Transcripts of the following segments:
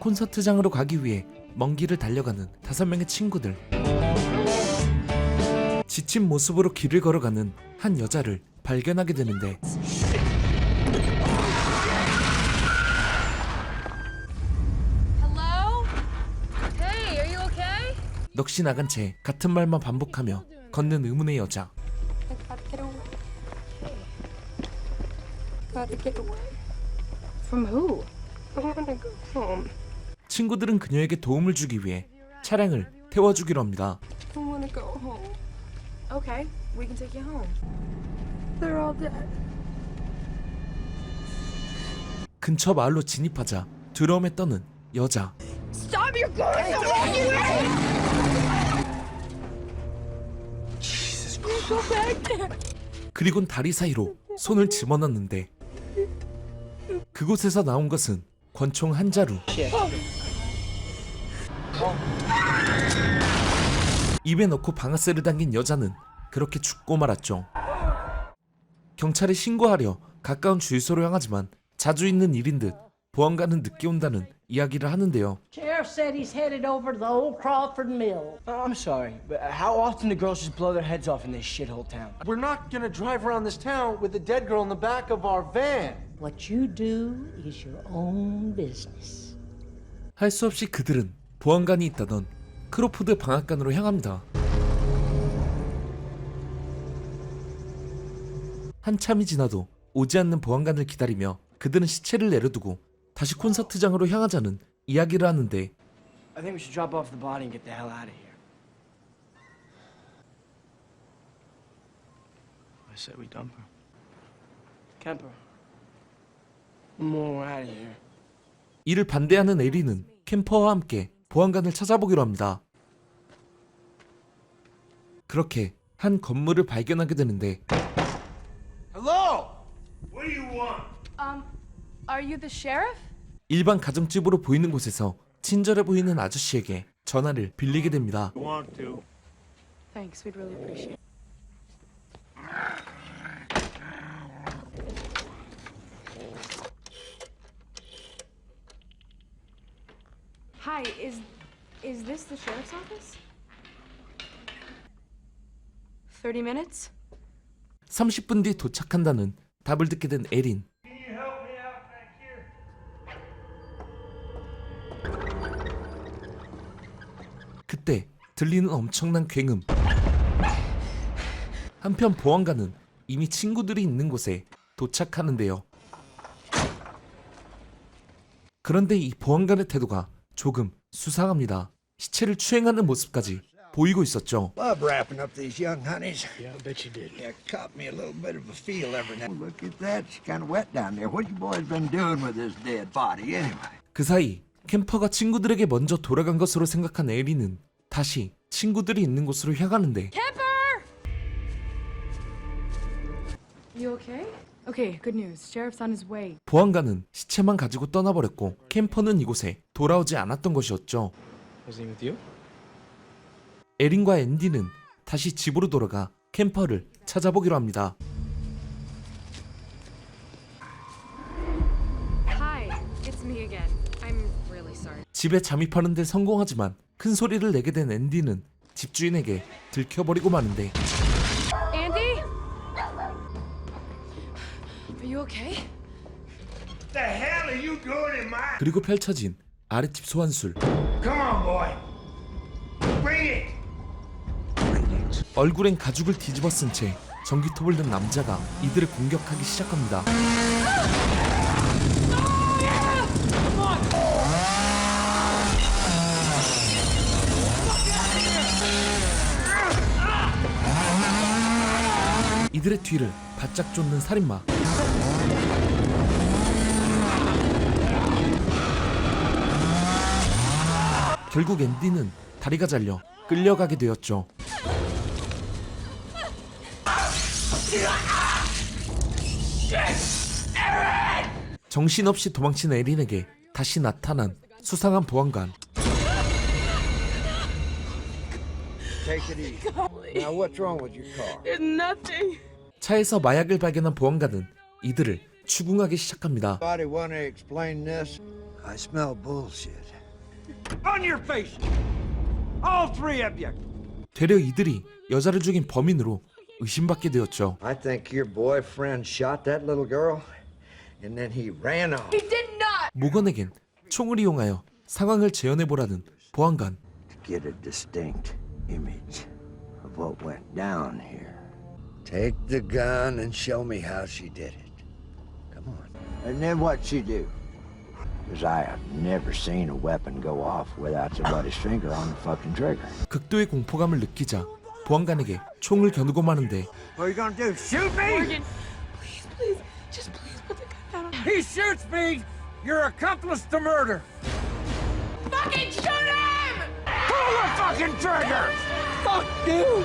콘서트장으로 가기 위해 먼 길을 달려가는 5명의 친구들. 지친 모습으로 길을 걸어가는 한 여자를 발견하게 되는데 Hello? Hey, are you okay? 넋이 나간 채 같은 말만 반복하며 걷는 의문의 여자. From who? 친구들은 그녀에게 도움을 주기 위해 차량을 태워주기로 합니다. Okay, we can take you home. They're all dead. 근처 마을로 진입하자 드럼에 떠는 여자. Stop your car! Go back there. 그리곤 다리 사이로 손을 집어넣는데 그곳에서 나온 것은 권총 한 자루. 입에 넣고 방아쇠를 당긴 여자는 그렇게 죽고 말았죠. 경찰에 신고하려 가까운 주유소로 향하지만 자주 있는 일인 듯 보안관은 늦게 온다는 이야기를 하는데요. Sheriff said he's headed over to the old Crawford Mill. I'm sorry, but how often do girls just blow their heads off in this shithole town? We're not gonna drive around this town with a dead girl in the back of our van. What you do is your own business. 할 수 없이 그들은 보안관이 있다던 크로포드 방앗간으로 향합니다. 한참이 지나도 오지 않는 보안관을 기다리며 그들은 시체를 내려두고 다시 콘서트장으로 향하자는 이야기를 하는데 I think we should drop off the body and get the hell out of here. I said we dump her. Kemper. More out of here. 이를 반대하는 에리는 캠퍼와 함께 보안관을 찾아보기로 합니다. 그렇게 한 건물을 발견하게 되는데 Hello? What do you want? Are you the sheriff? 일반 가정집으로 보이는 곳에서 친절해 보이는 아저씨에게 전화를 빌리게 됩니다. Want to? Thanks, we'd really appreciate it. Hi, is this the sheriff's office? 30 minutes? 30분 뒤 도착한다는 답을 듣게 된 에린. 그때 들리는 엄청난 굉음. 한편 보안관은 이미 친구들이 있는 곳에 도착하는데요. 그런데 이 보안관의 태도가 조금 수상합니다. 시체를 추행하는 모습까지 보이고 있었죠. Love wrapping up these young honeys. Yeah, I bet you did. Yeah, caught me a little bit of a feel every now. Look at that. It's kind of wet down there. What you boys been doing with this dead body anyway? 그 사이 캠퍼가 친구들에게 먼저 돌아간 것으로 생각한 에리는 다시 친구들이 있는 곳으로 향하는데 You okay? Okay, good news. Sheriff's on his way. 보안관은 시체만 가지고 떠나버렸고 캠퍼는 이곳에 돌아오지 않았던 것이었죠. Was he with you? 에린과 앤디는 다시 집으로 돌아가 캠퍼를 찾아보기로 합니다. Hi, it's me again. I'm really sorry. 집에 잠입하는 데 성공하지만 큰 소리를 내게 된 앤디는 집주인에게 들켜버리고 마는데 Andy? Are you okay? What the hell are you doing in my? 그리고 펼쳐진 아랫집 소환술. Come on, boy. Bring it. 얼굴엔 가죽을 뒤집어 쓴 채 전기톱을 든 남자가 이들을 공격하기 시작합니다. 이들의 뒤를 바짝 쫓는 살인마. 결국 앤디는 다리가 잘려 끌려가게 되었죠. 정신없이 도망친 에린에게 다시 나타난 수상한 보안관. Take it easy. Now, what's wrong with your car? There's nothing. 차에서 마약을 발견한 보안관은 이들을 추궁하기 시작합니다. Anybody want to explain this? I smell bullshit. On your face! All three of you! 되려 이들이 여자를 죽인 범인으로 의심받게 되었죠. I think your boyfriend shot that little girl, and then he ran off. 모건에겐 총을 이용하여 상황을 재현해보라는 보안관. To get a distinct image of what went down here. Take the gun and show me how she did it. Come on. And then what'd she do? Because I have never seen a weapon go off without somebody's finger on the fucking trigger. 극도의 공포감을 느끼자 보안관에게 총을 겨누고 마는데 What are you gonna do? Shoot me? Morgan, please, just please put the gun down. He shoots me! You're accomplice to murder! Fucking shoot him! Pull the fucking trigger! Fuck you!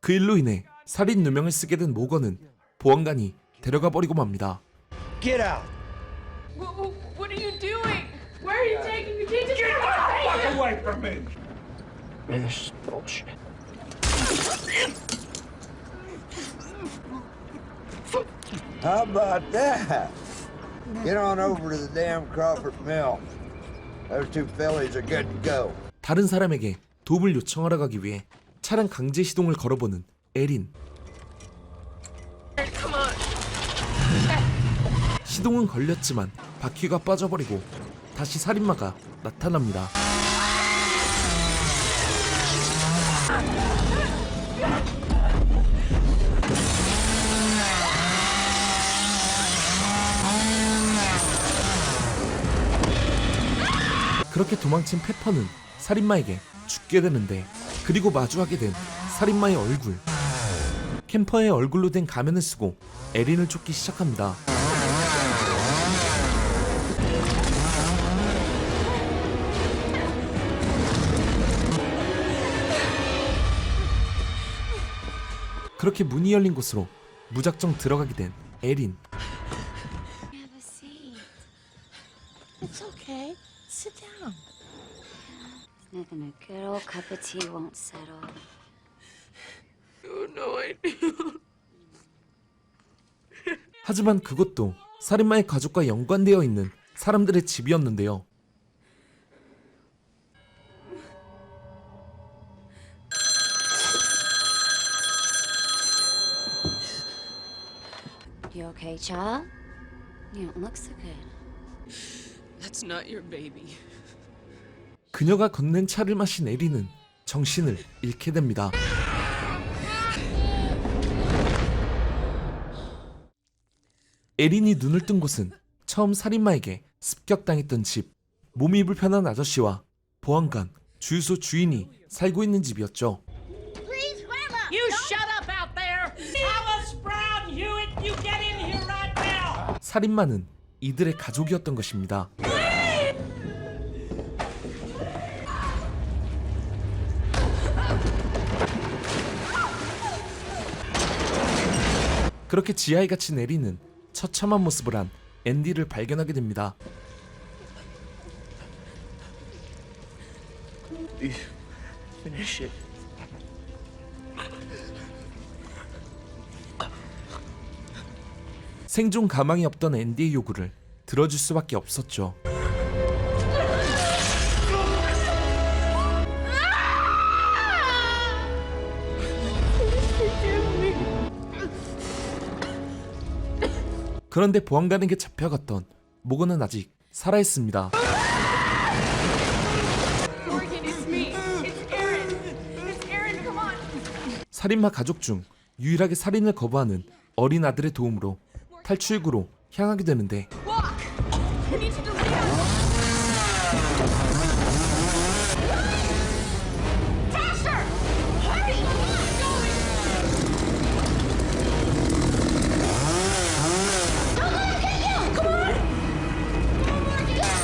그 일로 인해 살인 누명을 쓰게 된 모건은 보안관이 데려가 버리고 맙니다. Get out! What are you doing? Where are you taking me? Get Get the fuck away from me! This bullshit. How about that? Get on over to the damn Crawford Mill. Those two fellas are good to go. 다른 사람에게 도움을 요청하러 가기 위해 차량 강제 시동을 걸어보는 에린. 시동은 걸렸지만 바퀴가 빠져버리고 다시 살인마가 나타납니다. 그렇게 도망친 페퍼는 살인마에게 죽게 되는데, 그리고 마주하게 된 살인마의 얼굴. 캠퍼의 얼굴로 된 가면을 쓰고 에린을 쫓기 시작합니다. 그렇게 문이 열린 곳으로 무작정 들어가게 된 에린. Have a seat. It's okay. Sit down. Nothing a good old cup of tea won't settle. 하지만 그것도 살인마의 가족과 연관되어 있는 사람들의 집이었는데요. You okay, child? You don't look so good. That's not your baby. 그녀가 건넨 차를 마신 에린은 정신을 잃게 됩니다. 에린이 눈을 뜬 곳은 처음 살인마에게 습격당했던 집. 몸이 불편한 아저씨와 보안관, 주유소 주인이 살고 있는 집이었죠. You shut up out there! Thomas Brown Hewitt, you get in here right now! 살인마는 이들의 가족이었던 것입니다. 그렇게 지하에 갇힌 에린은 처참한 모습을 한 앤디를 발견하게 됩니다. Finish it. 생존 가망이 없던 앤디의 요구를 들어줄 수밖에 없었죠. 그런데 보안관에게 잡혀갔던 모건은 아직 살아있습니다. Morgan, it's me. It's Aaron. It's Aaron. Come on. 살인마 가족 중 유일하게 살인을 거부하는 어린 아들의 도움으로 탈출구로 향하게 되는데, Walk. I need you to lay down. Faster! Hurry! Don't let him get you! Come on! Come on, Morgan!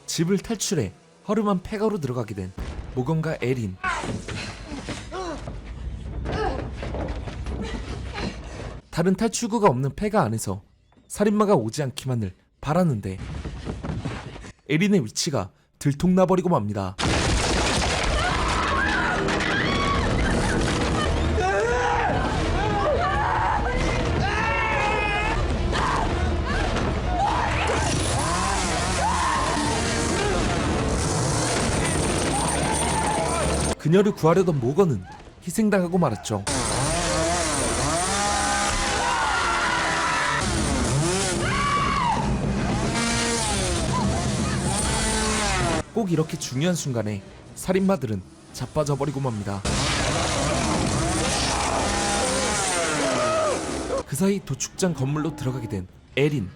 집을 탈출해 허름한 폐가로 들어가게 된 모건과 에린. 다른 탈출구가 없는 폐가 안에서 살인마가 오지 않기만을 바라는데, 에린의 위치가 들통나버리고 맙니다. 그녀를 구하려던 모건은 희생당하고 말았죠. 꼭 이렇게 중요한 순간에 살인마들은 자빠져버리고 맙니다. 그 사이 도축장 건물로 들어가게 된 에린.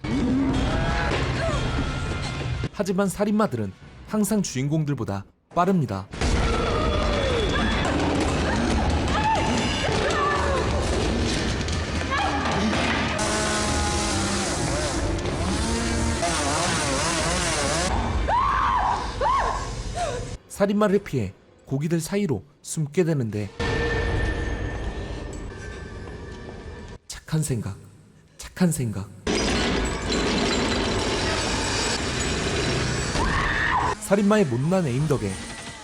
하지만 살인마들은 항상 주인공들보다 빠릅니다. 살인마를 피해 고기들 사이로 숨게 되는데 착한 생각. 살인마의 못난 에임 덕에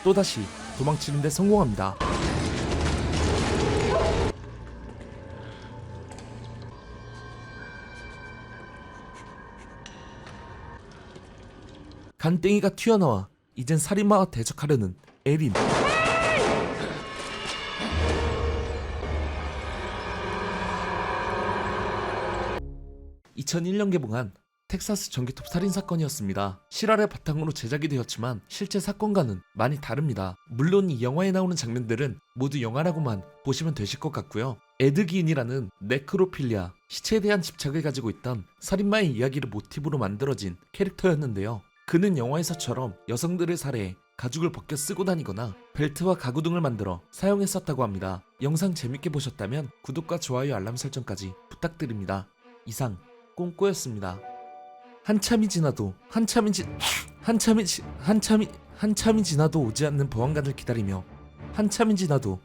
또다시 도망치는 데 성공합니다. 간땡이가 튀어나와 이젠 살인마와 대적하려는 에린. 2001년 개봉한 텍사스 전기톱 살인사건이었습니다. 실화를 바탕으로 제작이 되었지만 실제 사건과는 많이 다릅니다. 물론 이 영화에 나오는 장면들은 모두 영화라고만 보시면 되실 것 같고요. 에드 기인이라는 네크로필리아, 시체에 대한 집착을 가지고 있던 살인마의 이야기를 모티브로 만들어진 캐릭터였는데요. 그는 영화에서처럼 여성들을 살해해 가죽을 벗겨 쓰고 다니거나 벨트와 가구 등을 만들어 사용했었다고 합니다. 영상 재밌게 보셨다면 구독과 좋아요 알람 설정까지 부탁드립니다. 이상 꽁꼬였습니다. 한참이 지나도 한참이 지나도 오지 않는 보안관을 기다리며 한참이 지나도